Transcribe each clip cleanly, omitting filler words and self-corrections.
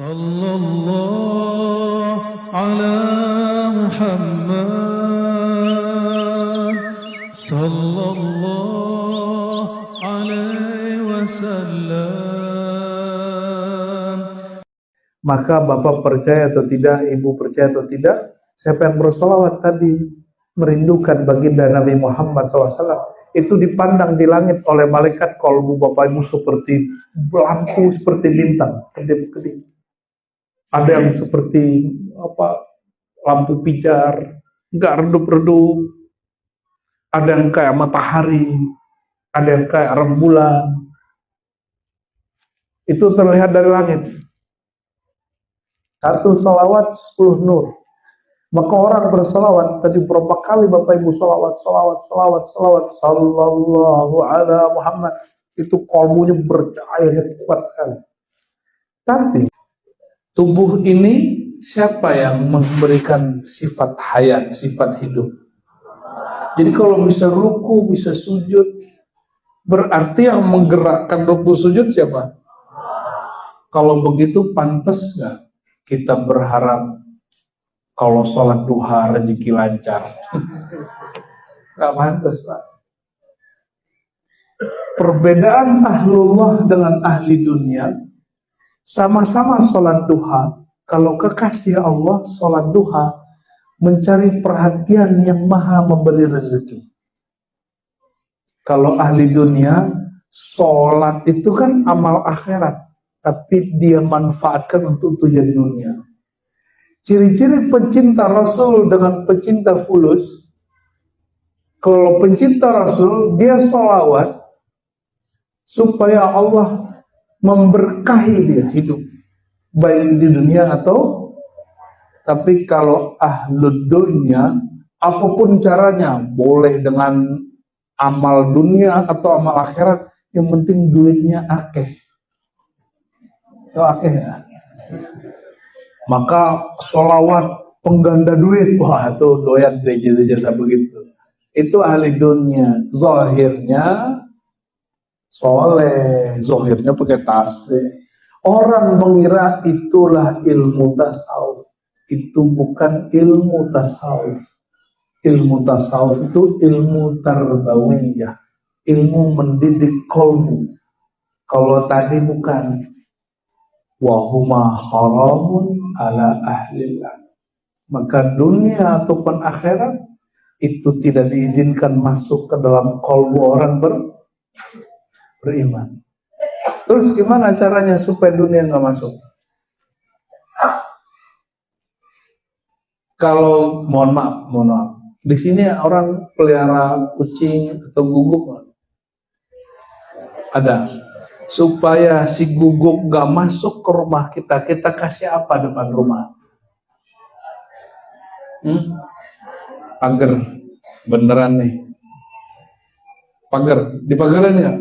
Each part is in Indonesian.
Sallallahu ala Muhammad Sallallahu alaihi wasallam. Maka Bapak percaya atau tidak, Ibu percaya atau tidak, siapa yang bersolawat tadi merindukan baginda Nabi Muhammad SAW, itu dipandang di langit oleh malaikat kolbu Bapak Ibu seperti lampu, seperti bintang, kedip-kedip. Ada yang seperti lampu pijar, nggak redup-redup. Ada yang kayak matahari, ada yang kayak rembulan. Itu terlihat dari langit. Satu salawat 10 nur. Maka orang bersalawat, tadi berapa kali Bapak Ibu salawat, sallallahu ala Muhammad, itu kolbunya bercahaya kuat sekali. Tapi tubuh ini siapa yang memberikan sifat hayat, sifat hidup? Jadi kalau bisa ruku, bisa sujud, berarti yang menggerakkan ruku sujud siapa? Kalau begitu pantas nggak kita berharap kalau sholat duha rezeki lancar? Nggak pantas, Pak. Perbedaan ahlullah dengan ahli dunia, sama-sama sholat duha. Kalau kekasih Allah sholat duha, mencari perhatian yang maha memberi rezeki. Kalau ahli dunia, sholat itu kan amal akhirat, tapi dia manfaatkan untuk tujuan dunia. Ciri-ciri pencinta Rasul dengan pencinta fulus, kalau pencinta Rasul, dia sholawat supaya Allah memberkahi dia hidup, baik di dunia atau, tapi kalau ahlud dunia, apapun caranya, boleh dengan amal dunia atau amal akhirat, yang penting duitnya akeh. Itu akeh ya. Maka sholawat pengganda duit, wah itu doyan jasa begitu. Itu ahli dunia, zahirnya soleh, zahirnya pakai tasbih. Orang mengira itulah ilmu tasawuf. Itu bukan ilmu tasawuf. Ilmu tasawuf itu ilmu tarbawiyah, ilmu mendidik qalbu. Kalau tadi bukan. Wahuma haramun ala ahlillah. Maka dunia ataupun akhirat itu tidak diizinkan masuk ke dalam qalbu orang beriman. Terus gimana caranya supaya dunia nggak masuk? Kalau mohon maaf, di sini orang pelihara kucing atau guguk ada. Supaya si guguk nggak masuk ke rumah kita, kita kasih apa depan rumah? Pagar, beneran nih. Pagar, dipagarin nggak?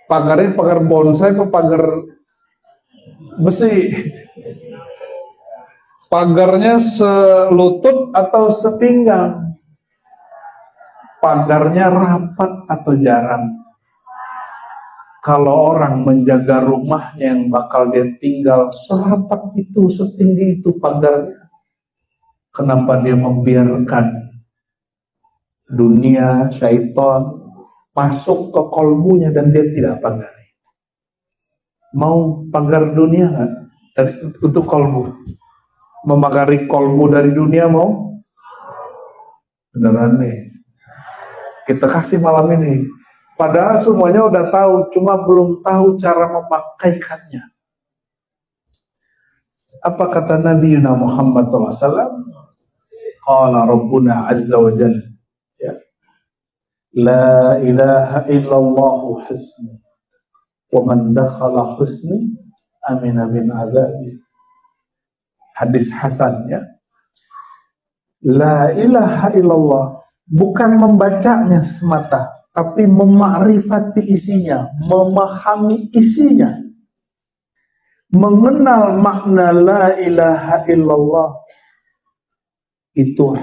Pagarnya pagar bonsai atau pagar besi? Pagarnya selutut atau sepinggang? Pagarnya rapat atau jarang? Kalau orang menjaga rumahnya yang bakal dia tinggal serapat itu, setinggi itu pagarnya, kenapa dia membiarkan dunia, syaitan masuk ke kolbunya dan dia tidak pagari? Mau pagar dunia nggak? Untuk kolbu, memagari kolbu dari dunia mau? Beneran nih, kita kasih malam ini. Padahal semuanya udah tahu, cuma belum tahu cara memakaikannya. Apa kata Nabi Muhammad SAW? Qala Rabbuna Azza wa Jalla, ya. La ilaha illallah husni, wa man dakhala husni amina min azabi. Hadis Hasan, ya. La ilaha illallah, bukan membacanya semata, tapi memakrifati isinya, memahami isinya, mengenal makna la ilaha illallah. Itu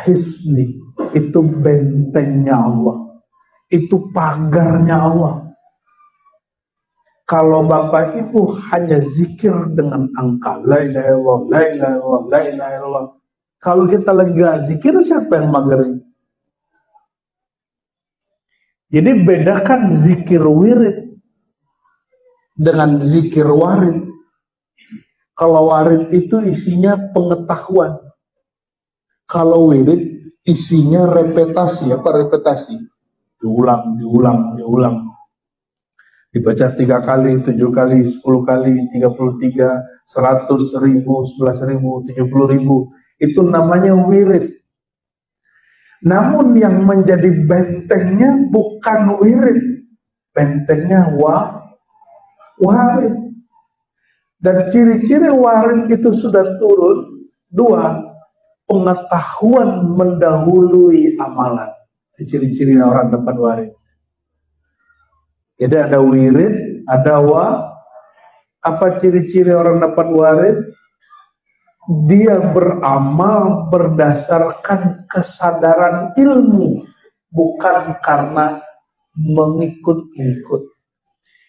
hisni, itu bentengnya Allah, itu pagarnya Allah. Kalau Bapak Ibu hanya zikir dengan angka la ilaha illallah, la ilaha illallah, la ilaha illallah. Kalau kita lagi gak zikir, siapa yang magerin? Jadi bedakan zikir wirid dengan zikir warid. Kalau warid itu isinya pengetahuan. Kalau wirid isinya repetasi. Apa repetasi? Diulang, diulang, diulang. Dibaca 3 kali, 7 kali, 10 kali, 33, 100, 1000, 11.000, 70.000. Itu namanya wirid. Namun yang menjadi bentengnya bukan wirid. Bentengnya warid. Dan ciri-ciri warid itu sudah turun. 2, pengetahuan mendahului amalan. Ciri-ciri orang dapat warid. Jadi ada wirid, ada apa ciri-ciri orang dapat warid? Dia beramal berdasarkan kesadaran ilmu, bukan karena mengikut-ikut.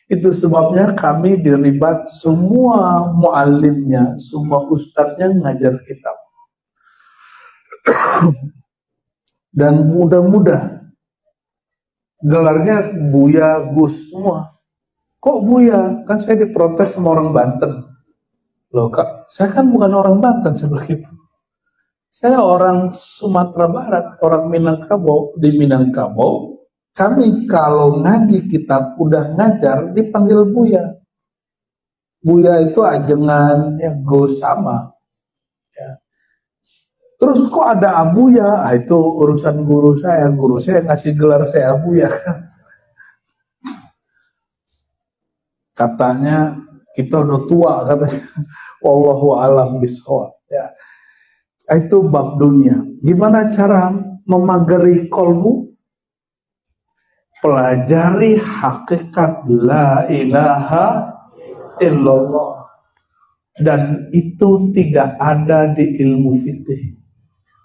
Itu sebabnya kami diribat semua muallimnya, semua ustadznya ngajar kitab. Dan mudah-mudah gelarnya Buya Gus semua. Kok Buya? Kan saya diprotes sama orang Banten. Loh Kak, saya kan bukan orang Banten seperti itu. Saya orang Sumatera Barat, orang Minangkabau. Di Minangkabau, kami kalau ngaji kitab udah ngajar dipanggil Buya. Buya itu ajengan, ya Gus sama. Ya. Terus kok ada Abuya? Ah, itu urusan guru saya ngasih gelar saya Abuya. Katanya kita udah tua katanya. Wallahu a'lam bishawab. Ya. Itu bab dunia. Gimana cara memagari kolbu? Pelajari hakikat la ilaha illallah. Dan itu tidak ada di ilmu fikih.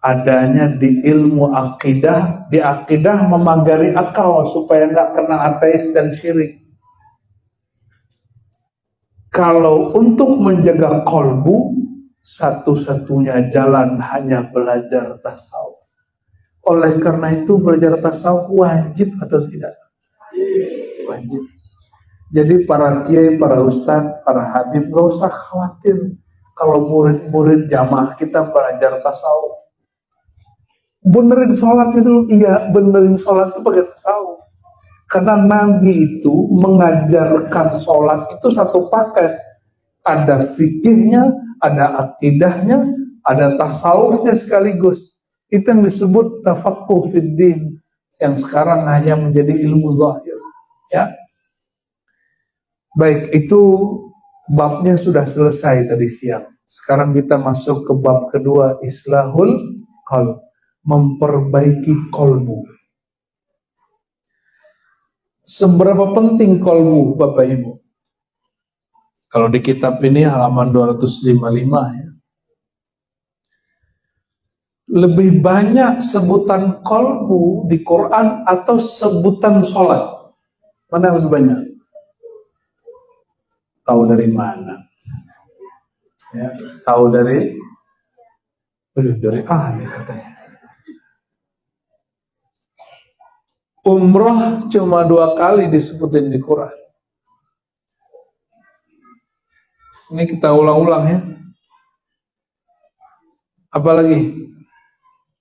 Adanya di ilmu akidah. Di akidah memagari akal supaya nggak kena ateis dan syirik. Kalau untuk menjaga kolbu, satu-satunya jalan hanya belajar tasawuf. Oleh karena itu belajar tasawuf wajib atau tidak? Wajib. Jadi para kiai, para ustadz, para habib gak usah khawatir kalau murid-murid jamaah kita belajar tasawuf. Benerin sholat itu, iya benerin sholat itu pakai tasawuf. Karena Nabi itu mengajarkan sholat itu satu paket. Ada fikihnya, ada akidahnya, ada tasawufnya sekaligus. Itu yang disebut tafaqquh fid din, yang sekarang hanya menjadi ilmu zahir. Ya. Baik, itu babnya sudah selesai tadi siang. Sekarang kita masuk ke bab kedua, islahul qalb, memperbaiki kolbu. Seberapa penting kolbu, Bapak Ibu? Kalau di kitab ini halaman 255 ya. Lebih banyak sebutan kolbu di Quran atau sebutan sholat? Mana yang lebih banyak? Tahu dari mana? Ya, tahu dari ahli katanya. Umroh cuma 2 kali disebutin di Quran. Ini kita ulang-ulang ya. Apalagi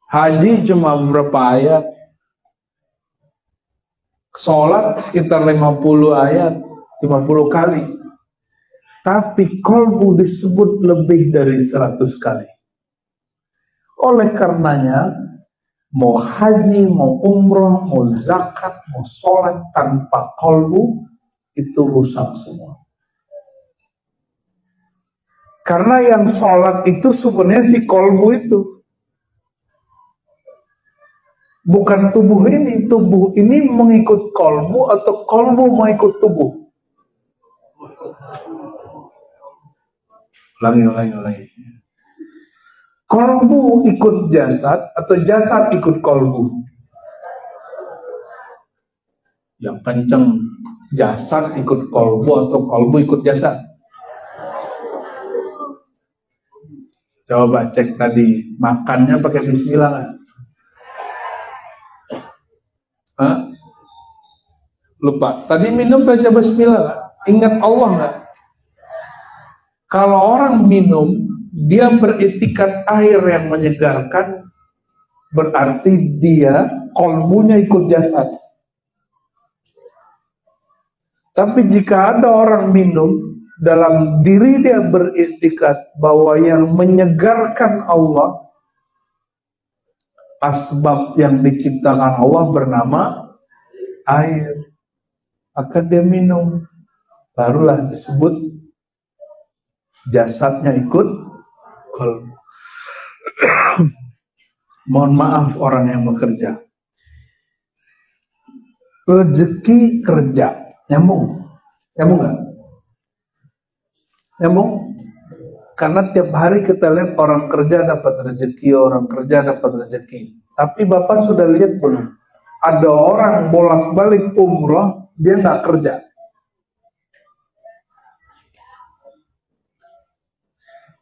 haji cuma beberapa ayat. Sholat sekitar 50 ayat, 50 kali. Tapi kolbu disebut lebih dari 100 kali. Oleh karenanya, mau haji, mau umroh, mau zakat, mau sholat tanpa kolbu, itu rusak semua. Karena yang sholat itu sebenarnya si kolbu itu. Bukan tubuh ini mengikut kolbu atau kolbu mengikut tubuh. Ulangi. Kolbu ikut jasad atau jasad ikut kolbu? Yang kenceng jasad ikut kolbu atau kolbu ikut jasad? Coba cek tadi, makannya pakai bismillah nggak? Hah? Lupa. Tadi minum baca bismillah nggak? Ingat Allah nggak? Kalau orang minum, dia beretikat air yang menyegarkan, berarti dia kolbunya ikut jasad. Tapi jika ada orang minum, dalam diri dia beriktikat bahwa yang menyegarkan Allah, asbab yang diciptakan Allah bernama air. Maka dia minum, barulah disebut jasadnya ikut kolbu. Mohon maaf orang yang bekerja. Rezeki kerja, nyambung nggak? Nyambung? Karena tiap hari kita lihat orang kerja dapat rezeki, orang kerja dapat rezeki. Tapi Bapak sudah lihat belum? Ada orang bolak-balik umroh, dia nggak kerja.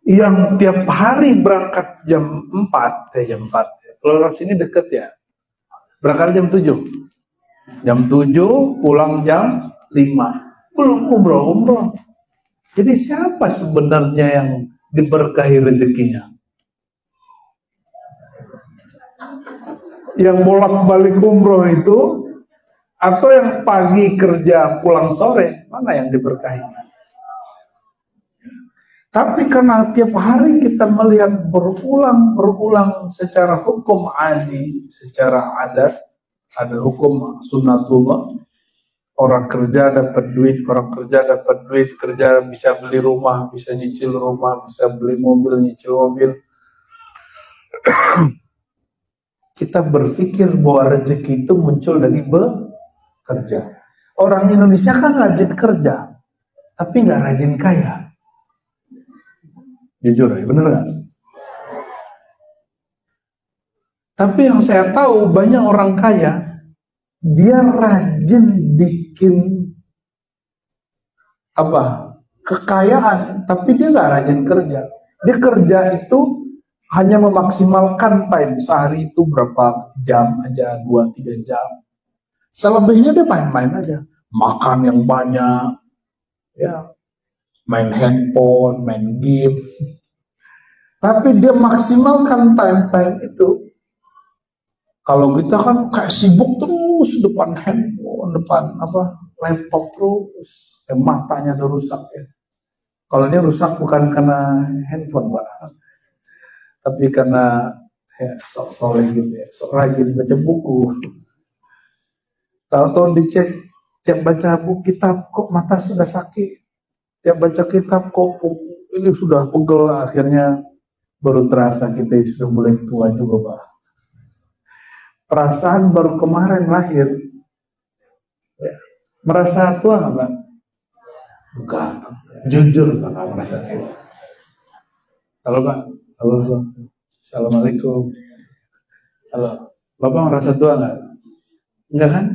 Yang tiap hari berangkat jam 4. Kalau sini deket ya. Berangkat jam 7. Jam 7 pulang jam 5. Belum umroh. Jadi siapa sebenarnya yang diberkahi rezekinya? Yang bolak-balik umroh itu atau yang pagi kerja pulang sore? Mana yang diberkahi? Tapi karena tiap hari kita melihat berulang secara hukum adi, secara adat, ada hukum sunnatullah. Orang kerja dapat duit, kerja bisa beli rumah, bisa nyicil rumah, bisa beli mobil, nyicil mobil. Kita berpikir bahwa rezeki itu muncul dari bekerja. Orang Indonesia kan rajin kerja, tapi nggak rajin kaya. Jujur ya, bener nggak? Tapi yang saya tahu banyak orang kaya, dia rajin bikin kekayaan, tapi dia nggak rajin kerja. Dia kerja itu hanya memaksimalkan time, sehari itu berapa jam aja, 2-3 jam. Selebihnya dia main-main aja, makan yang banyak, ya, main handphone, main game. Tapi dia maksimalkan time itu. Kalau kita kan kayak sibuk terus depan handphone, depan laptop terus, matanya udah rusak ya. Kalau dia rusak bukan karena handphone Pak, tapi karena sok soleh gitu ya, sok rajin baca buku. Tahu-tahu dicek, tiap baca buku kitab kok mata sudah sakit, tiap baca kitab kok ini sudah pegel, akhirnya baru terasa kita sudah mulai tua juga Pak. Perasaan baru kemarin lahir, ya. Merasa tua nggak Pak? Bukan, jujur Pak, nggak merasa tua. Halo Pak, halo. Assalamualaikum. Halo, Bapak merasa tua nggak? Enggak kan?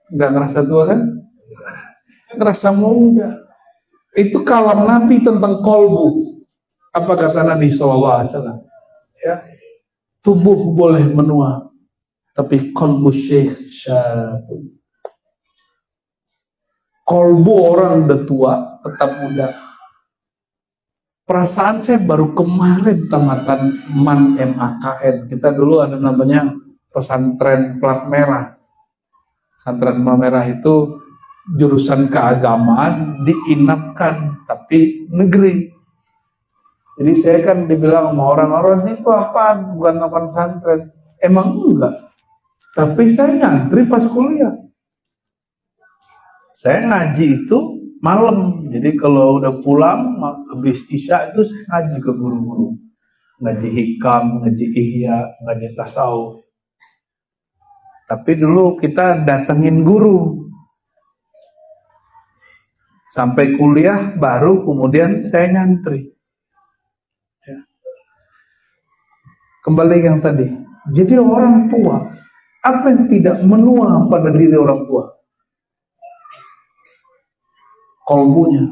Enggak ngerasa tua kan? Ngerasa muda. Itu kalam Nabi tentang kolbu. Apa kata Nabi SAW? Ya, tubuh boleh menua, tapi kolbu syekh syabun. Kolbu orang udah tua tetap muda. Perasaan saya baru kemarin tamatan MAKN. Kita dulu ada namanya pesantren plat merah. Pesantren plat merah itu jurusan keagamaan diinapkan, tapi negeri. Jadi saya kan dibilang sama orang-orang itu apa? Bukan pesantren. Emang enggak. Tapi saya nyantri pas kuliah. Saya ngaji itu malam. Jadi kalau udah pulang habis isya itu saya ngaji ke guru-guru. Ngaji hikam, ngaji ihya, ngaji tasawuf. Tapi dulu kita datengin guru. Sampai kuliah baru kemudian saya nyantri. Ya. Kembali yang tadi. Jadi orang tua Apa yang tidak menua pada diri orang tua? Kolbunya.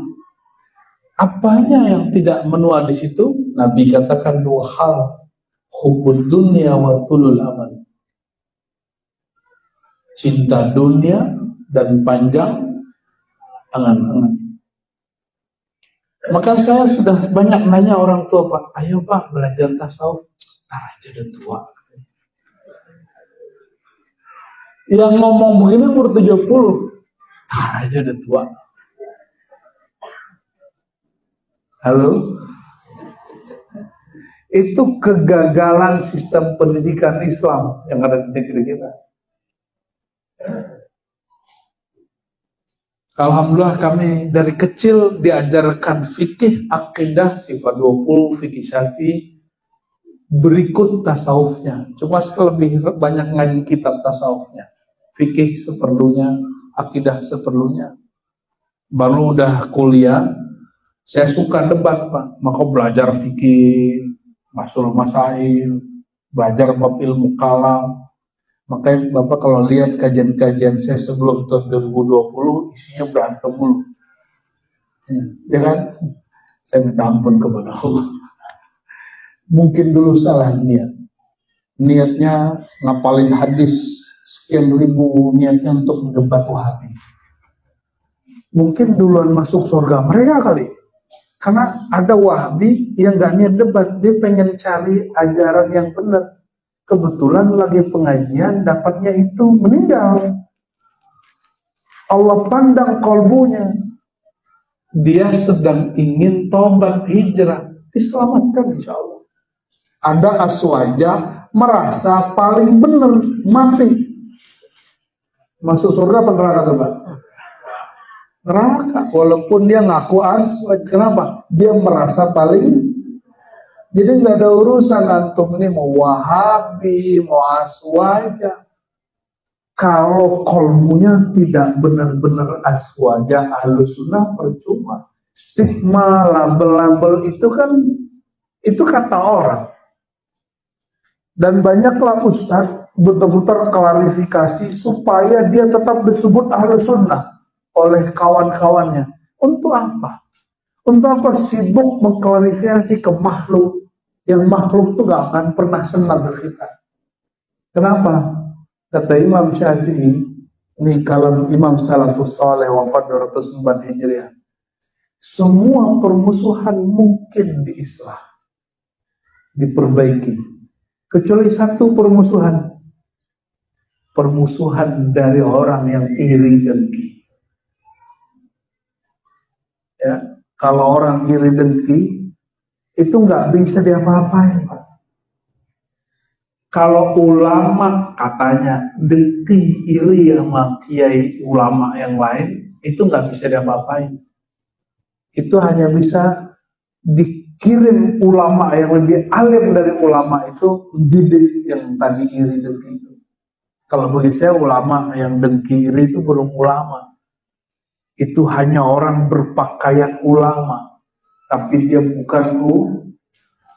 Apanya yang tidak menua di situ? Nabi katakan dua hal. Hubbud dunya wa tulul amal. Cinta dunia dan panjang angan-angan. Maka saya sudah banyak nanya orang tua, Pak, ayo Pak belajar tasawuf. Aja udah tua. Yang ngomong begini umur 70. Aja udah tua. Halo? Itu kegagalan sistem pendidikan Islam yang ada di negeri kita. Alhamdulillah kami dari kecil diajarkan fikih, akidah, sifat 20, fikih syafi'i, berikut tasawufnya. Cuma lebih banyak ngaji kitab tasawufnya. Fikih seperlunya, akidah seperlunya. Baru udah kuliah, saya suka debat Pak. Maka belajar fikih, masul masail, belajar bab ilmu kalam. Makanya Bapak kalau lihat kajian-kajian saya sebelum tahun 2020 isinya berantem mulu. Ya kan? Saya minta ampun kepada Allah. Mungkin dulu salah niat. Niatnya ngapalin hadis sekian ribu, niatnya untuk mendebat Wahabi. Mungkin duluan masuk surga mereka kali. Karena ada Wahabi yang gak niat debat, dia pengen cari ajaran yang benar. Kebetulan lagi pengajian, dapatnya itu meninggal. Allah pandang kolbunya. Dia sedang ingin tobat hijrah, diselamatkan insya Allah. Ada aswaja merasa paling benar, mati. Masuk surga apa neraka coba? Neraka. Walaupun dia ngaku aswaj, kenapa? Dia merasa paling. Jadi nggak ada urusan antum ini mau Wahabi, mau aswaja. Kalau kolmunya tidak benar-benar aswaja, ahlus sunnah, percuma. Stigma, label-label itu kan itu kata orang. Dan banyaklah ustaz betul-betul klarifikasi supaya dia tetap disebut ahlus sunnah oleh kawan-kawannya. Untuk apa? Untuk apa sibuk mengklarifikasi ke makhluk? Yang makhluk itu gak akan pernah senang ke kita. Kenapa? Kata Imam Syafi'i, ini kalau Imam Salafus Saleh wafat 204 Hijriah. Semua permusuhan mungkin diislah, diperbaiki. Kecuali satu permusuhan. Permusuhan dari orang yang iri dengki. Ya, kalau orang iri dengki itu nggak bisa diapa-apain, Pak. Kalau ulama katanya dengki iri sama kiai ulama yang lain, itu nggak bisa diapa-apain. Itu hanya bisa dikirim ulama yang lebih alim dari ulama itu didik yang tadi iri dengki itu. Kalau bagi saya ulama yang dengki iri itu belum ulama. Itu hanya orang berpakaian ulama. Tapi dia bukan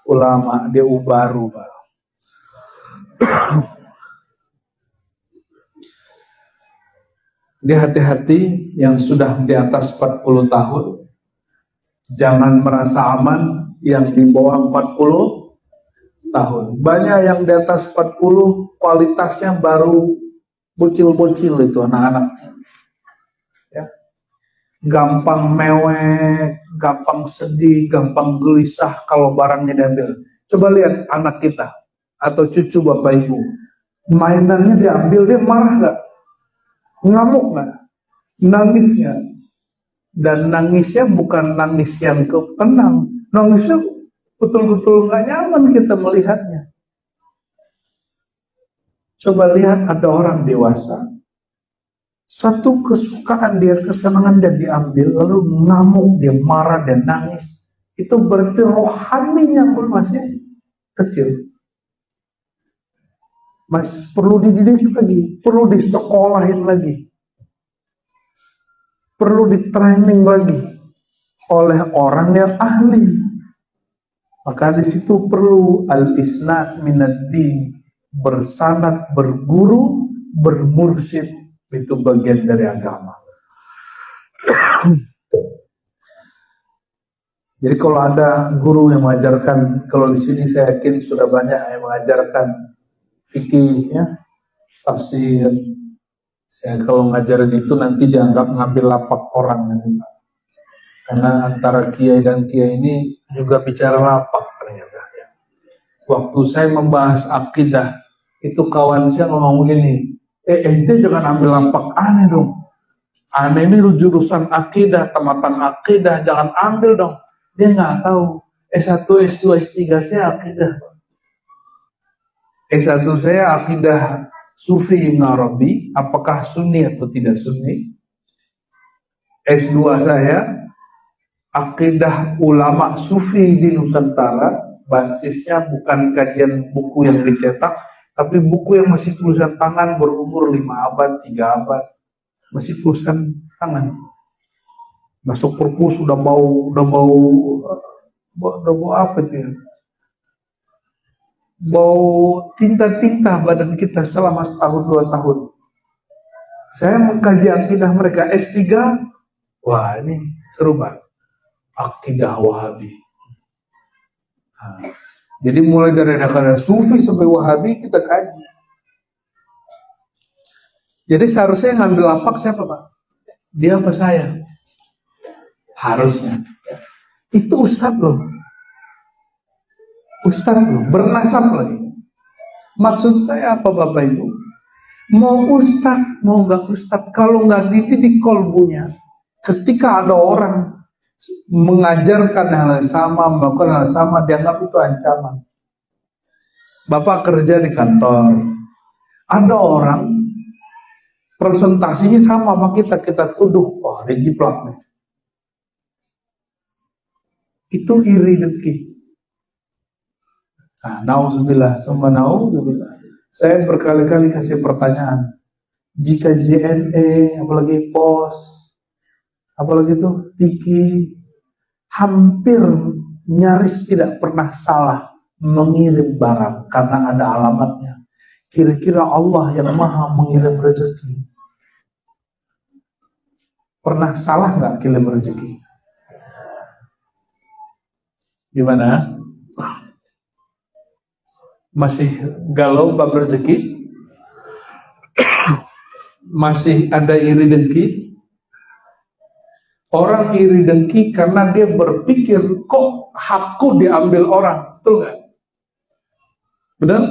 ulama, dia ubaru, Pak. Dia hati-hati yang sudah di atas 40 tahun. Jangan merasa aman yang di bawah 40 tahun. Banyak yang di atas 40 kualitasnya baru bocil-bocil itu anak-anaknya. Ya. Gampang mewek, gampang sedih, gampang gelisah kalau barangnya diambil. Coba lihat anak kita atau cucu bapak ibu, mainannya diambil, dia marah nggak? Ngamuk nggak? Nangisnya. Dan nangisnya bukan nangis yang tenang, nangisnya betul-betul nggak nyaman kita melihatnya. Coba lihat ada orang dewasa, satu kesukaan dia, kesenangan dia diambil, lalu ngamuk, dia marah dan nangis. Itu berarti rohaninya masih kecil. Mas perlu dididik lagi, perlu disekolahin lagi, perlu ditraining lagi oleh orang yang ahli. Maka di situ perlu al-isnad minad din, bersanad, berguru bermursyid itu bagian dari agama. Jadi kalau ada guru yang mengajarkan, kalau di sini saya yakin sudah banyak yang mengajarkan fikih, ya, tafsir. Saya kalau ngajarin itu nanti dianggap ngambil lapak orang, karena antara kiai dan kiai ini juga bicara lapak ternyata. Ya. Waktu saya membahas akidah, itu kawan saya ngomong gini, ente jangan ambil lapak aneh dong. Aneh ini jurusan akidah, tamatan akidah, jangan ambil dong. Dia nggak tahu. S1, S2, S3 saya akidah. S1 saya akidah Sufi Ibn Arabi, apakah Sunni atau tidak Sunni. S2 saya akidah ulama Sufi di Nusantara, basisnya bukan kajian buku yang dicetak, tapi buku yang masih tulisan tangan berumur 5 abad, 3 abad, masih tulisan tangan. Masuk perpus udah bau apa itu ya? Bau tinta-tinta badan kita selama setahun 2 tahun. Saya mengkaji akidah mereka S3, wah ini seru banget. Akidah Wahabi. Nah, jadi mulai dari akidah Sufi sampai Wahabi kita kaji. Jadi seharusnya ngambil lapak siapa Pak? Dia apa saya? Harusnya. Itu ustadz loh. Ustadz loh, bernasab lagi. Maksud saya apa Bapak Ibu? Mau ustadz, mau nggak ustadz, kalau nggak dididik kolbunya, ketika ada orang mengajarkan hal yang sama, melakukan hal yang sama, dianggap itu ancaman. Bapak kerja di kantor, ada orang presentasinya sama sama kita tuduh, wah dia jiplak nih. Itu iri dengki. Nah, nauzubillah, sama nauzubillah. Saya berkali-kali kasih pertanyaan. Jika JNE, apalagi POS, apalagi itu Tiki, hampir nyaris tidak pernah salah mengirim barang karena ada alamatnya. Kira-kira Allah yang maha mengirim rezeki, pernah salah nggak kirim rezeki? Gimana? Masih galau bab rezeki? Masih ada iri dengki? Orang iri dengki karena dia berpikir, kok hakku diambil orang, betul nggak? Benar?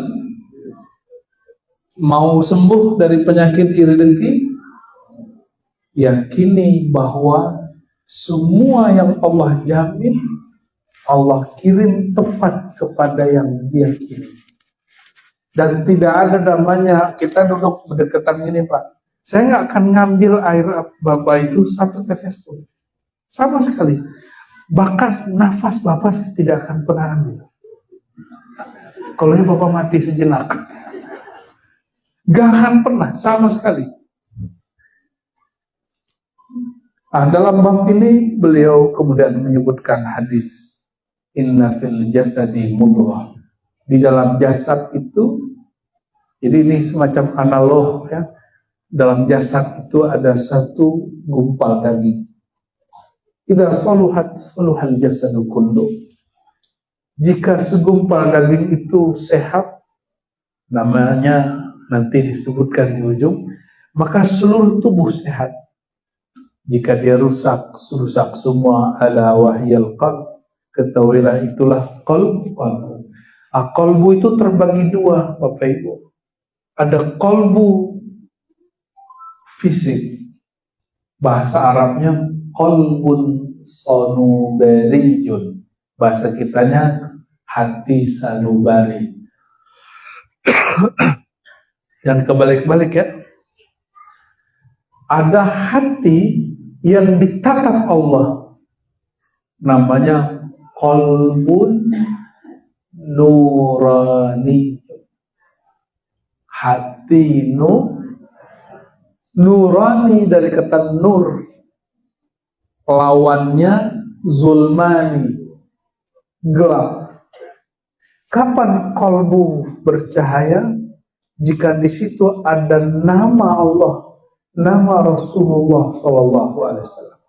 Mau sembuh dari penyakit iri dengki? Yakini bahwa semua yang Allah jamin, Allah kirim tepat kepada yang dia kirim. Dan tidak ada namanya kita duduk berdekatan gini Pak, saya nggak akan ngambil air Bapak itu 1 tetes pun, sama sekali. Bahkan nafas Bapak saya tidak akan pernah ambil. Kalau ini Bapak mati sejenak, gak akan pernah, sama sekali. Nah, dalam bab ini beliau kemudian menyebutkan hadis Inna fil jasadi mudghah. Di dalam jasad itu, jadi ini semacam analog ya. Dalam jasad itu ada satu gumpal daging. Idza saluhat saluhal jasadu kullu. Jika segumpal daging itu sehat, namanya nanti disebutkan di ujung, maka seluruh tubuh sehat. Jika dia rusak semua, ala wahyal qalb. Ketahuilah itulah qalbu. Qalbu itu terbagi 2 Bapak Ibu. Ada qalbu fisik, bahasa Arabnya qalbun sanubariyun, bahasa kitanya hati sanubari. Dan kebalik-balik ya, ada hati yang ditatap Allah, namanya qalbun nurani. Hati nurani dari kata nur, lawannya zulmani, gelap. Kapan qalbu bercahaya? jika di situ ada nama Allah, nama Rasulullah Sallallahu Alaihi Wasallam.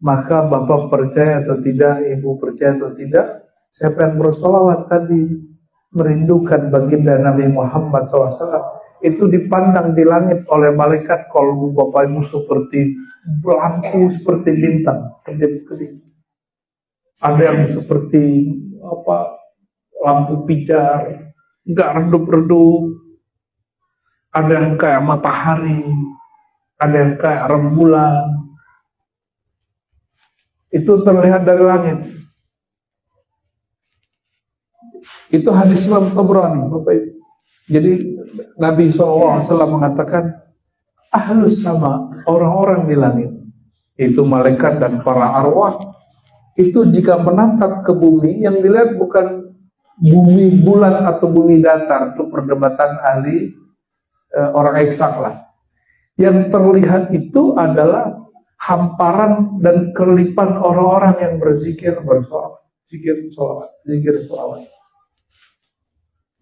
Maka Bapak percaya atau tidak, Ibu percaya atau tidak, siapa yang bersolawat tadi merindukan baginda Nabi Muhammad SAW, itu dipandang di langit oleh malaikat kalbu Bapak Ibu seperti lampu, seperti bintang kedip-kedip. Ada yang seperti lampu pijar, nggak redup-redup. Ada yang kayak matahari, ada yang kayak rembulan. Itu terlihat dari langit. Itu hadis Imam Tabrani, Bapak Ibu. Jadi Nabi SAW mengatakan, ahlus sama, orang-orang di langit, itu malaikat dan para arwah, itu jika menatap ke bumi, yang dilihat bukan bumi bulat atau bumi datar, itu perdebatan ahli orang eksak lah. Yang terlihat itu adalah hamparan dan kelipan orang-orang yang berzikir bersolawat, zikir solawat.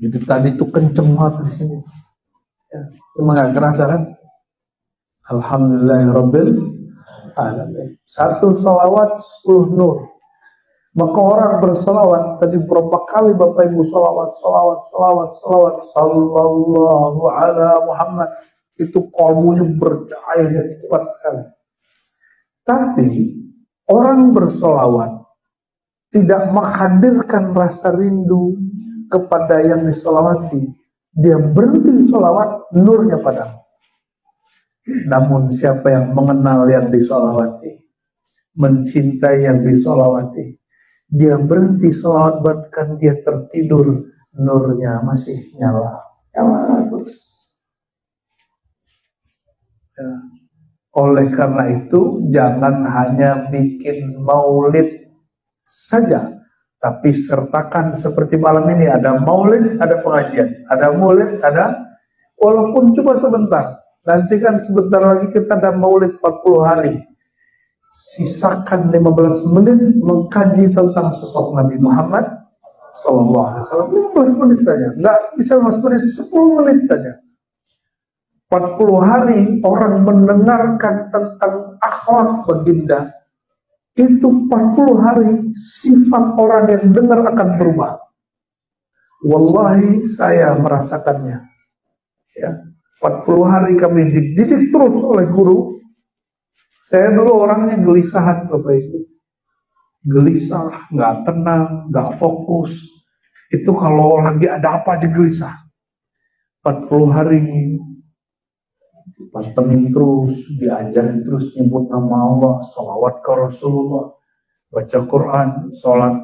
Jadi tadi itu kenceng banget di sini. Ya, cuma nggak kerasa kan? Alhamdulillahirabbil alamin. 1 solawat 10 nur. Maka orang bersolawat tadi berapa kali Bapak Ibu solawat sallallahu ala Muhammad, itu kalbunya bercahaya kuat sekali. Tapi orang bersolawat tidak menghadirkan rasa rindu kepada yang disolawati. Dia berhenti solawat, nurnya padam. Namun siapa yang mengenal yang disolawati, mencintai yang disolawati, dia berhenti solawat bahkan dia tertidur, nurnya masih nyala terus. Ya. Oleh karena itu, jangan hanya bikin maulid saja, tapi sertakan seperti malam ini, ada maulid, ada pengajian, ada maulid, ada, walaupun cuma sebentar. Nanti kan sebentar lagi kita ada maulid 40 hari. Sisakan 15 menit mengkaji tentang sosok Nabi Muhammad SAW. 15 menit saja, nggak bisa 15 menit, 10 menit saja. 40 hari orang mendengarkan tentang akhlak baginda, itu 40 hari sifat orang yang dengar akan berubah. Wallahi saya merasakannya. Ya, 40 hari kami dididik terus oleh guru. Saya dulu orangnya gelisahan, Bapak Ibu. Gelisah, nggak tenang, nggak fokus. Itu kalau lagi ada apa aja gelisah. 40 hari pantengin terus, diajarin terus nyebut nama Allah, sholawat ke Rasulullah, baca Quran, sholat.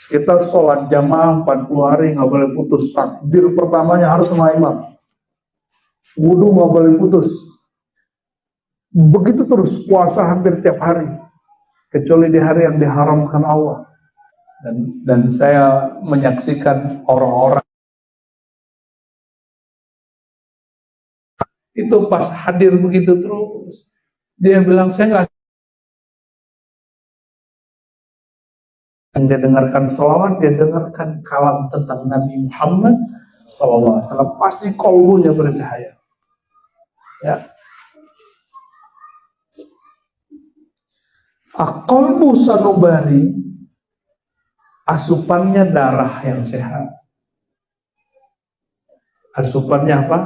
Kita sholat jamaah 40 hari nggak boleh putus. Takbir pertamanya harus sama imam. Wudu nggak boleh putus. Begitu terus puasa hampir tiap hari, kecuali di hari yang diharamkan Allah. Dan saya menyaksikan orang-orang itu pas hadir begitu terus, dia bilang saya nggak, dia dengarkan sholawat, dia dengarkan kalam tentang Nabi Muhammad SAW, pasti kalbunya bercahaya. Ya. Qalbu sanubari, asupannya darah yang sehat. Asupannya apa?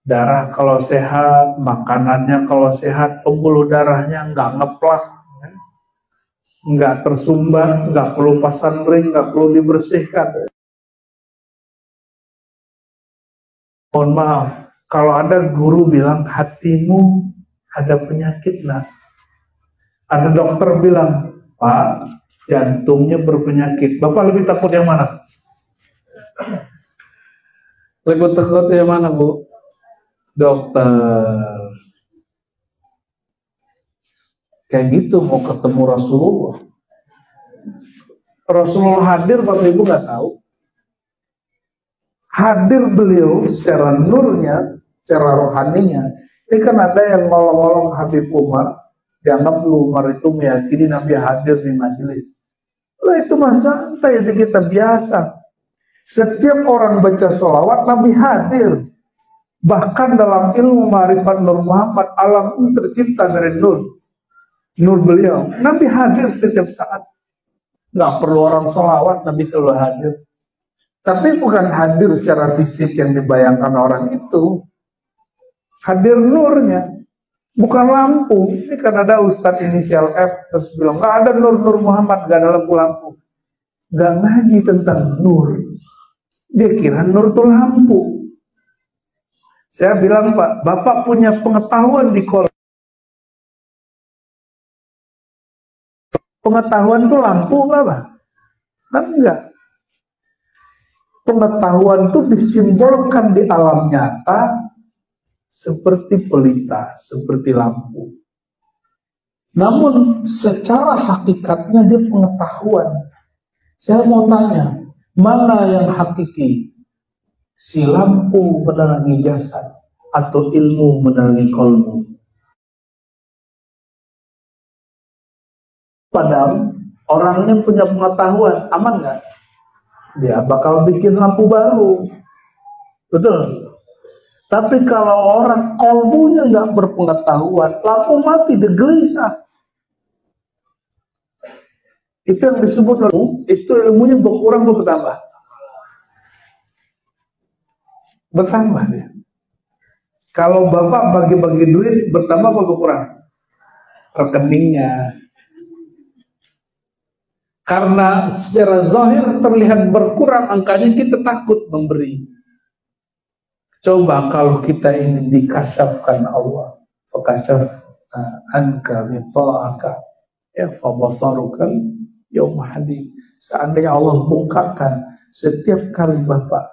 Darah kalau sehat, makanannya kalau sehat, pembuluh darahnya nggak ngeplak, nggak tersumbat, nggak perlu pasang ring, nggak perlu dibersihkan. Mohon maaf, kalau ada guru bilang hatimu ada penyakit, nah, ada dokter bilang, Pak, jantungnya berpenyakit. Bapak lebih takut yang mana? Lebih takut yang mana, Bu? Dokter. Kayak gitu mau ketemu Rasulullah. Rasulullah hadir, Bapak Ibu nggak tahu. Hadir beliau secara nurnya, secara rohaninya. Ini kan ada yang ngolong-ngolong Habib Umar, dianggap Umar itu meyakini Nabi hadir di majelis. Lah itu masa santai, kita biasa. Setiap orang baca sholawat, Nabi hadir. Bahkan dalam ilmu ma'rifat Nur Muhammad, alam ini tercipta dari nur. Nur beliau. Nabi hadir setiap saat. Nggak perlu orang sholawat, Nabi selalu hadir. Tapi bukan hadir secara fisik yang dibayangkan orang itu. Hadir nurnya. Bukan lampu. Ini kan ada Ustadz inisial F terus bilang, nggak ada nur Muhammad, nggak ada lampu-lampu. Nggak ngaji tentang nur. Dia kira nur itu lampu. Saya bilang, Pak, Bapak punya pengetahuan di kolom. Pengetahuan itu lampu nggak, Pak? Kan enggak. Pengetahuan itu disimbolkan di alam nyata seperti pelita, seperti lampu. Namun secara hakikatnya dia pengetahuan. Saya mau tanya, mana yang hakiki? Si lampu menerangi jasad atau ilmu menerangi kolbu? Padahal orangnya punya pengetahuan, aman nggak? Dia bakal bikin lampu baru, betul. Tapi kalau orang kolbunya nggak berpengetahuan, lampu mati, digelisah. Itu yang disebut itu ilmunya berkurang atau bertambah? Bertambah dia. Kalau Bapak bagi-bagi duit, bertambah atau berkurang? Rekeningnya. Karena secara zahir terlihat berkurang angkanya, kita takut memberi. Coba kalau kita ini dikasyafkan Allah, fakasyaf anka bita'aka ya fabasarukal yauma hadid. Seandainya Allah bukakan setiap kali Bapak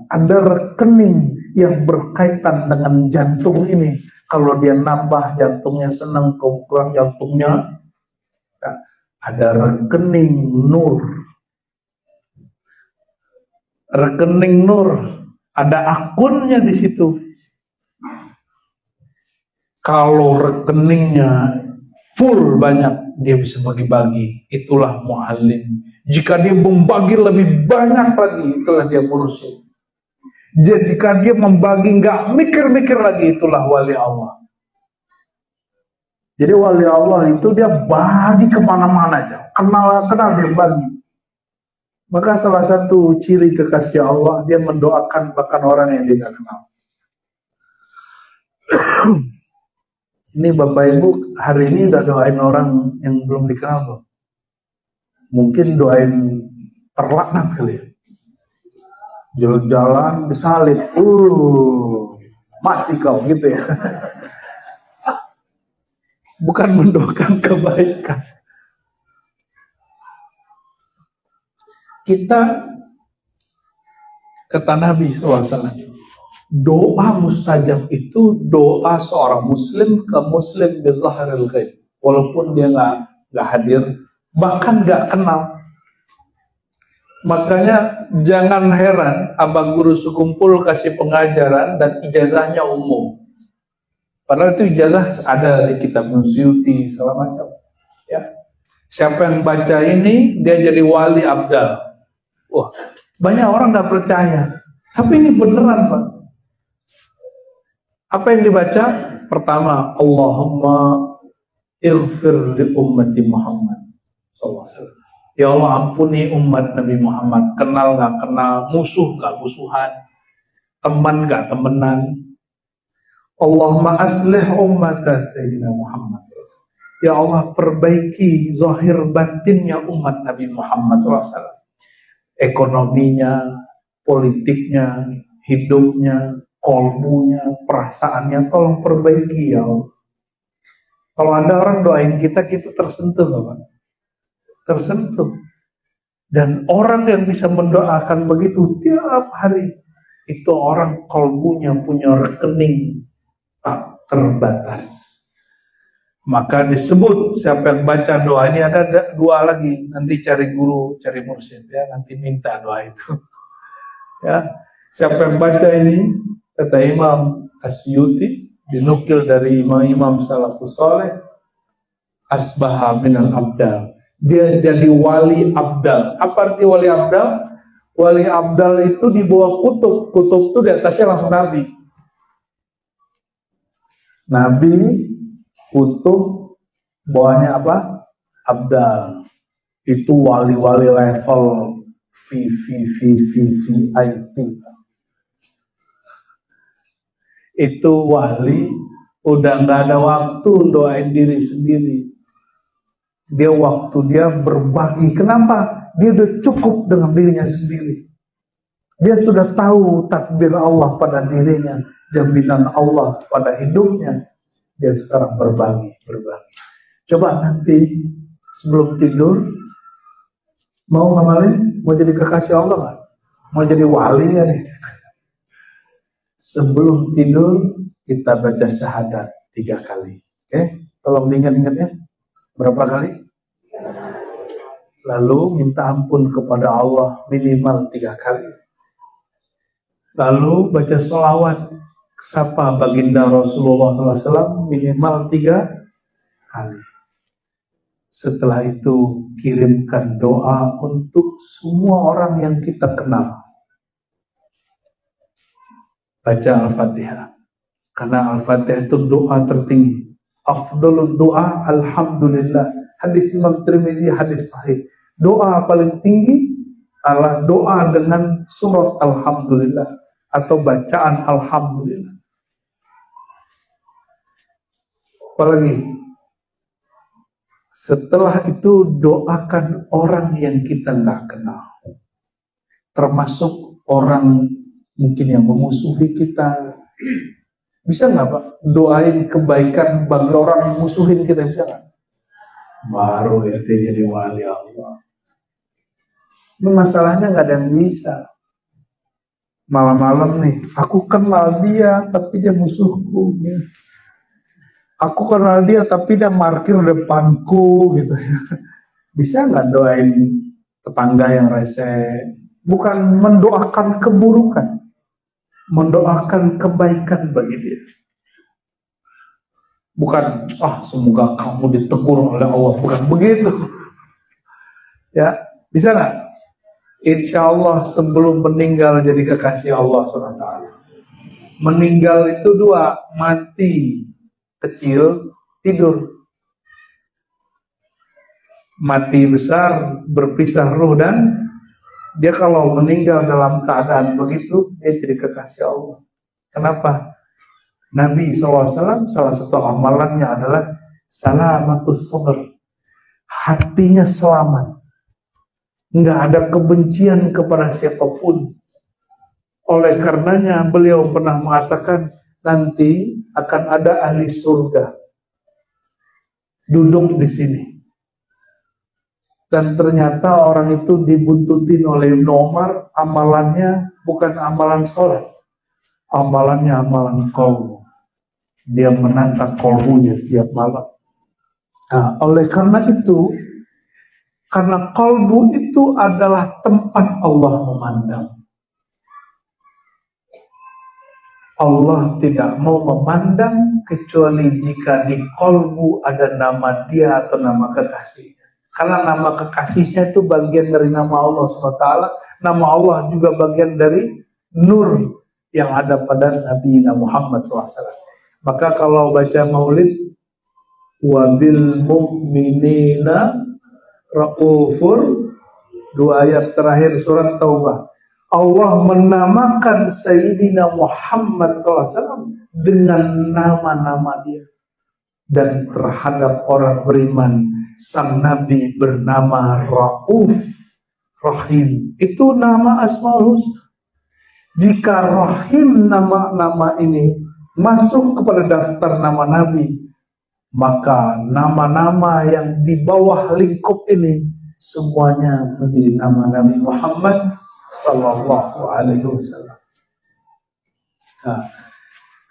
ada rekening yang berkaitan dengan jantung ini, kalau dia nambah jantungnya senang, kalau kurang jantungnya, ada rekening nur. Rekening nur, ada akunnya di situ. Kalau rekeningnya full banyak, dia bisa bagi-bagi. Itulah mu'alim. Jika dia membagi lebih banyak lagi, itulah dia mursyid. Jika dia membagi nggak mikir-mikir lagi, itulah wali Allah. Jadi wali Allah itu dia bagi kemana-mana aja. Kenal dia bagi. Maka salah satu ciri kekasih Allah, dia mendoakan bahkan orang yang dia nggak kenal. Ini Bapak Ibu hari ini udah doain orang yang belum dikenal loh. Mungkin doain terlaknat kali ya. Jalan-jalan disalib, mati kau gitu ya. Bukan mendoakan kebaikan. Kita kata Nabi SAW, doa mustajab itu doa seorang muslim ke muslim bi zahril ghaib, walaupun dia nggak hadir, bahkan nggak kenal. Makanya jangan heran abang guru sekumpul kasih pengajaran dan ijazahnya umum. Padahal itu ijazah ada di kitab Suyuti segala macam. Ya. Siapa yang baca ini dia jadi wali abdal. Wah, banyak orang nggak percaya. Tapi ini beneran, Pak. Apa yang dibaca? Pertama, Allahumma ighfir li ummati Muhammad SAW. Ya Allah, ampuni umat Nabi Muhammad. Kenal nggak kenal, musuh nggak musuhan, teman nggak temenan. Allahumma aslih ummata Sayyidina Muhammad. Ya Allah, perbaiki zahir batinnya umat Nabi Muhammad SAW. Ekonominya, politiknya, hidupnya, kolbunya, perasaannya, tolong perbaiki ya Allah. Kalau ada orang doain kita tersentuh Bapak. Tersentuh. Dan orang yang bisa mendoakan begitu tiap hari, itu orang kolbunya punya rekening tak terbatas. Maka disebut siapa yang baca doa ini, ada dua lagi, nanti cari guru, cari mursyid ya, nanti minta doa itu. Ya, siapa yang baca ini, kata Imam As-Suyuti, dinukil dari imam-imam salafus saleh, asbaha minal abdal. Dia jadi wali abdal. Apa arti wali abdal? Wali abdal itu di bawah kutub. Kutub itu di atasnya langsung Nabi. Nabi, kutub, bawahnya apa? Abdal. Itu wali-wali level VIP. Itu wali udah nggak ada waktu doain diri sendiri. Dia waktu dia berbagi. Kenapa? Dia udah cukup dengan dirinya sendiri. Dia sudah tahu takdir Allah pada dirinya, jaminan Allah pada hidupnya. Dia sekarang berbagi. Coba nanti sebelum tidur mau ngamalin, mau jadi kekasih Allah nggak? Mau jadi wali ya nih? Sebelum tidur kita baca syahadat 3 kali. Oke? Tolong diingat-ingat ya. Berapa kali? Lalu minta ampun kepada Allah minimal 3 kali. Lalu baca sholawat sapa baginda Rasulullah SAW minimal 3 kali. Setelah itu kirimkan doa untuk semua orang yang kita kenal. Baca Al-Fatihah. Karena Al-Fatihah itu doa tertinggi. Afdalul doa alhamdulillah. Hadis Imam Tirmizi, hadis sahih. Doa paling tinggi adalah doa dengan surat alhamdulillah atau bacaan alhamdulillah. Apalagi setelah itu doakan orang yang kita nggak kenal, termasuk orang mungkin yang memusuhi kita. Bisa nggak Pak doain kebaikan bagi orang yang musuhin kita, bisa nggak? Baru itu jadi wali Allah. Ini masalahnya nggak ada yang bisa. Malam-malam nih, aku kenal dia tapi dia musuhku. Aku kenal dia tapi dia parkir depanku gitu. Bisa nggak doain tetangga yang rese? Bukan mendoakan keburukan, mendoakan kebaikan bagi dia. Bukan, semoga kamu ditegur oleh Allah. Bukan begitu. Ya, bisa nggak? Insya Allah sebelum meninggal jadi kekasih Allah SWT. Meninggal itu 2, mati kecil, tidur. Mati besar, berpisah ruh, dan dia kalau meninggal dalam keadaan begitu, dia jadi kekasih Allah. Kenapa? Nabi SAW salah satu amalannya adalah salamatus sadr. Hatinya selamat. Nggak ada kebencian kepada siapapun. Oleh karenanya beliau pernah mengatakan nanti akan ada ahli surga duduk di sini. Dan ternyata orang itu dibuntutin oleh nomor, amalannya bukan amalan sholat, amalannya amalan qalbu. Dia menangkap qalbunya tiap malam. Nah, oleh karena itu, karena qalbu itu adalah tempat Allah memandang. Allah tidak mau memandang kecuali jika di qalbu ada nama dia atau nama kekasihnya. Karena nama kekasihnya itu bagian dari nama Allah SWT. Nama Allah juga bagian dari nur yang ada pada Nabi Muhammad SAW. Maka kalau baca maulid, wabil mu'minina Raufur, 2 ayat terakhir surat Taubah. Allah menamakan Sayyidina Muhammad SAW dengan nama-nama dia. Dan terhadap orang beriman, sang Nabi bernama Rauf Rahim. Itu nama Asmaul Husna. Jika Rahim nama-nama ini masuk kepada daftar nama Nabi, maka nama-nama yang di bawah lingkup ini semuanya menjadi nama Nabi Muhammad Sallallahu Alaihi Wasallam. Nah,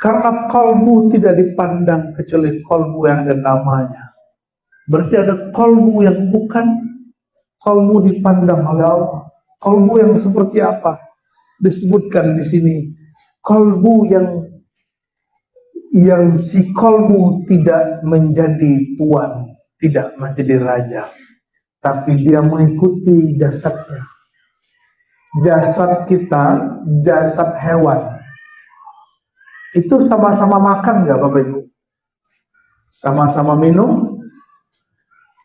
karena kalbu tidak dipandang kecuali kalbu yang ada namanya. Berarti ada kalbu yang bukan kalbu dipandang oleh Allah. Kalbu yang seperti apa? Disebutkan di sini kalbu yang si kalbu tidak menjadi tuan, tidak menjadi raja, tapi dia mengikuti jasadnya. jasad kita, jasad hewan. Itu sama-sama makan nggak Bapak Ibu? Sama-sama minum,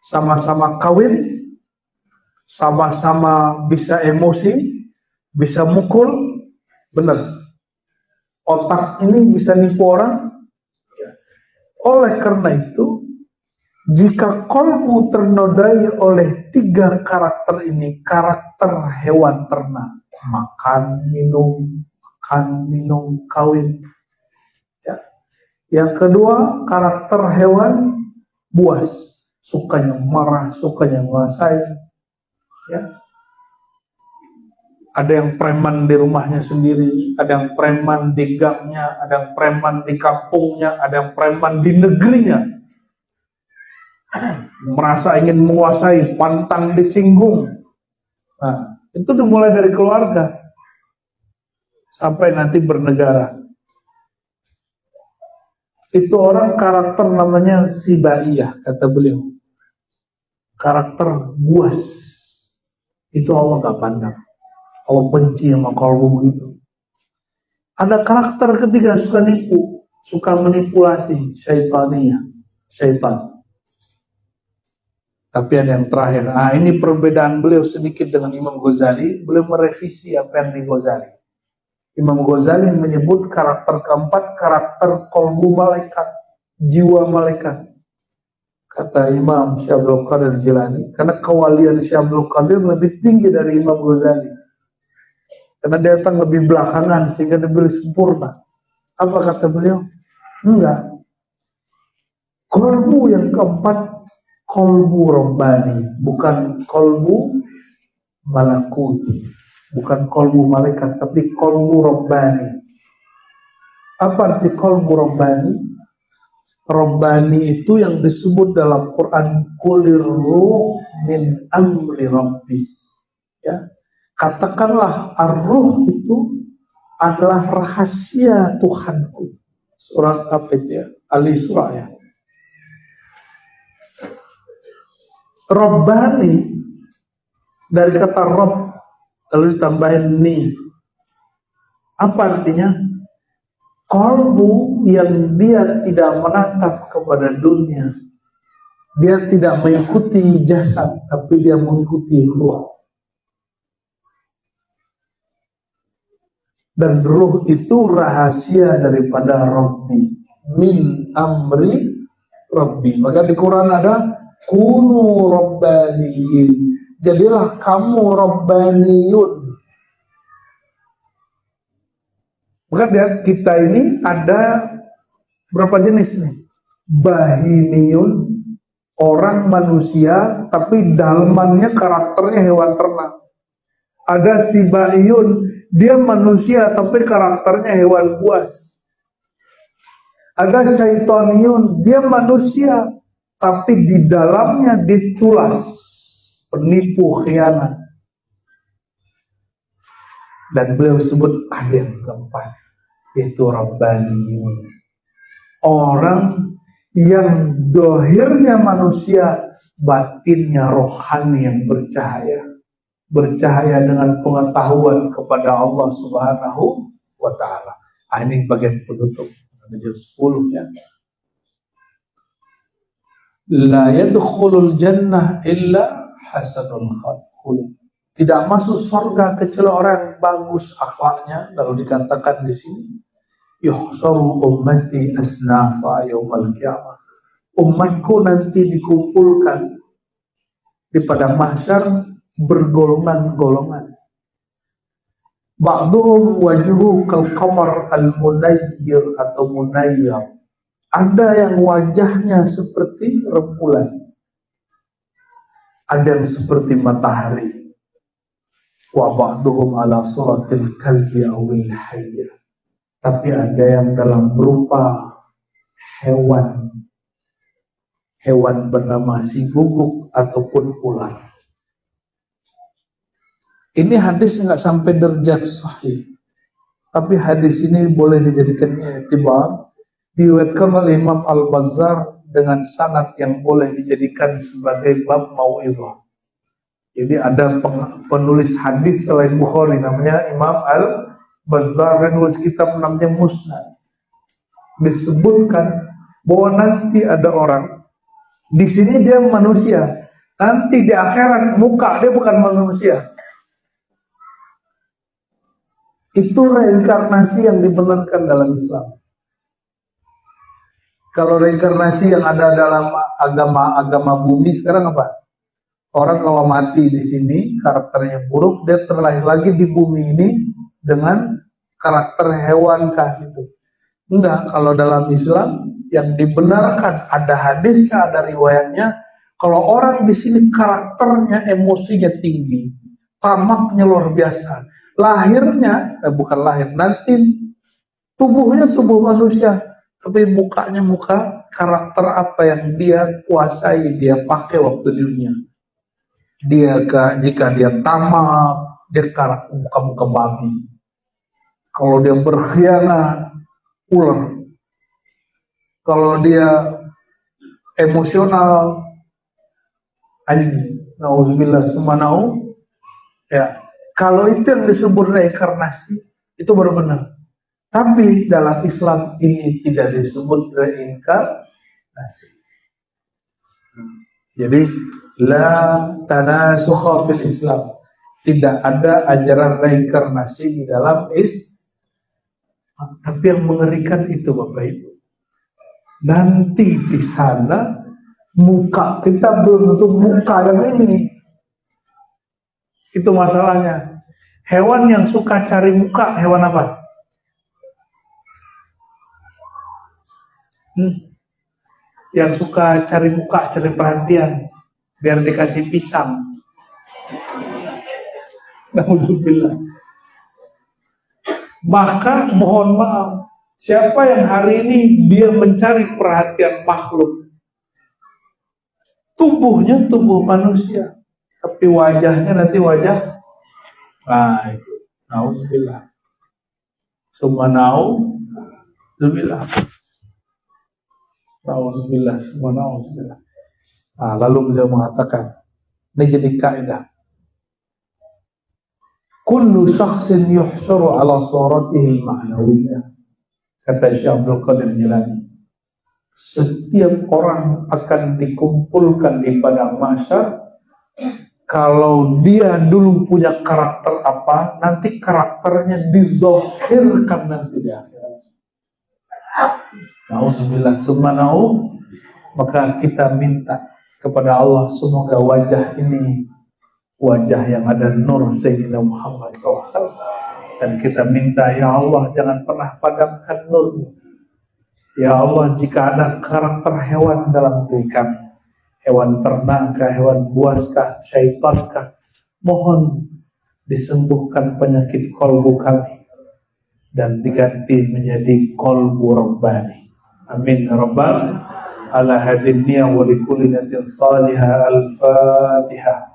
sama-sama kawin, sama-sama bisa emosi, bisa mukul, benar. Otak ini bisa nipu orang. Oleh karena itu, jika kolbu ternodai oleh 3 karakter ini, karakter hewan ternak, makan, minum, kawin. Ya. Yang kedua, karakter hewan buas, sukanya marah, sukanya menguasai. Ya. Ada yang preman di rumahnya sendiri, ada yang preman di gangnya, ada yang preman di kampungnya, ada yang preman di negerinya. Merasa ingin menguasai, pantang disinggung. Nah, itu dimulai dari keluarga sampai nanti bernegara. Itu orang karakter namanya sibaiyah, kata beliau. Karakter buas. Itu Allah gak pandang. Allah benci sama kalbu begitu. Ada karakter ketiga, suka nipu, suka manipulasi, syaitaniyah, syaitan. Tapi ada yang terakhir. Ini perbedaan beliau sedikit dengan Imam Ghazali. Beliau merevisi apa yang di Ghazali. Imam Ghazali menyebut karakter keempat, karakter kolbu malaikat, jiwa malaikat. Kata Imam Syabdul Qadir Jilani, karena kewalian Syabdul Qadir lebih tinggi dari Imam Ghazali. Karena dia datang lebih belakangan sehingga diberi sempurna. Apa kata beliau? Enggak. Kolbu yang keempat, kolbu Rabbani, bukan kolbu malakuti, bukan kolbu malaikat, tapi kolbu Rabbani. Apa arti kolbu Rabbani? Rabbani itu yang disebut dalam Quran kulir ruh min amri rabbi. Ya. Katakanlah ar-ruh itu adalah rahasia Tuhanku. Surat apa itu ya? Al-Isra ya. Rabbani dari kata Rabb lalu ditambahin ni. Apa artinya? Qalbu yang dia tidak menatap kepada dunia. Dia tidak mengikuti jasad, tapi dia mengikuti ruh. Dan ruh itu rahasia daripada Rabbi. Min amri Rabbi. Maka di Quran ada kunu Rabbaniyin. Jadilah kamu Rabbaniyun. Maka lihat kita ini ada berapa jenis nih? Bahimiyun, orang manusia, tapi dalmannya karakternya hewan ternak. Ada sibaiyun, dia manusia tapi karakternya hewan buas. Ada syaitoniyun, dia manusia tapi di dalamnya dia culas, penipu, khianat. Dan beliau sebut ada yang keempat, yaitu Rabbaniyun. Orang yang dohirnya manusia, batinnya rohani yang bercahaya. Bercahaya dengan pengetahuan kepada Allah Subhanahu wa ta'ala. Ini bagian penutup Najm 10 ya. La yadkhulul jannah illa hasanul khuluq. Tidak masuk surga kecuali orang yang bagus akhlaknya. Lalu dikatakan di sini, yuhsaru ummati asnafa yaumal qiyamah. Umatku nanti dikumpulkan di pada mahsyar bergolongan-golongan. Ba'duhum wajhu kal qamar al munayyir atau munayyar. Ada yang wajahnya seperti rembulan. Ada yang seperti matahari. Wa ba'duhum ala suratil kalbi awil hayya. Tapi ada yang dalam berupa hewan. Hewan bernama si guguk ataupun ular. Ini hadis nggak sampai derajat sahih, tapi hadis ini boleh dijadikan i'tibar, diriwayatkan oleh Imam Al-Bazzar dengan sanad yang boleh dijadikan sebagai bab mau'izah. Jadi ada penulis hadis selain Bukhari namanya Imam Al-Bazzar, dan nulis kitab namanya Musnad. Disebutkan bahwa nanti ada orang di sini dia manusia, nanti di akhirat muka dia bukan manusia. Itu reinkarnasi yang dibenarkan dalam Islam. Kalau reinkarnasi yang ada dalam agama bumi sekarang apa? Orang kalau mati di sini karakternya buruk, dia terlahir lagi di bumi ini dengan karakter hewan kah gitu. Enggak, kalau dalam Islam yang dibenarkan ada hadisnya, ada riwayatnya. Kalau orang di sini karakternya, emosinya tinggi, tamaknya luar biasa, lahirnya bukan lahir, nanti tubuhnya tubuh manusia, tapi mukanya muka karakter apa yang dia kuasai, dia pakai waktu di dunia. Jika dia tamak, dia karakter muka-muka babi. Kalau dia berkhianat, ular. Kalau dia emosional, anjing. Nauzubillah sumanau. Ya, kalau itu yang disebut reinkarnasi, itu baru benar. Tapi dalam Islam ini tidak disebut reinkarnasi. Jadi la tanasukha fil Islam. Tidak ada ajaran reinkarnasi di dalam Islam. Tapi yang mengerikan itu Bapak Ibu, nanti di sana muka kita belum tentu muka yang ini. Itu masalahnya. Hewan yang suka cari muka, hewan apa? Yang suka cari muka, cari perhatian, biar dikasih pisang. Alhamdulillah. Maka mohon maaf, siapa yang hari ini dia mencari perhatian makhluk, tubuhnya tubuh manusia, tapi wajahnya nanti wajah, itu, nauzubillah, summa nauzubillah, nauzubillah, summa nauzubillah. Lalu beliau mengatakan, ini jadi kaidah. Kullu syakhsin yuhsyuru ala suratihi al-ma'nawiyyah. Kata Syekh Abdul Qadir Jilani, setiap orang akan dikumpulkan di padang mahsyar. Kalau dia dulu punya karakter apa, nanti karakternya dizahirkan nanti di akhirat. Nauzubillah summa na'udzu. Maka kita minta kepada Allah, semoga wajah ini wajah yang ada nur Sayyidina Muhammad SAW. Dan kita minta, ya Allah jangan pernah padamkan nur. Ya Allah, jika ada karakter hewan dalam diri kami, hewan ternak, hewan buaskah, syaitan, mohon disembuhkan penyakit kolbu kami dan diganti menjadi kolbu rabbani. Amin rabbal ala hadhihi wa likulli niyatin salihah. Al-Fatihah.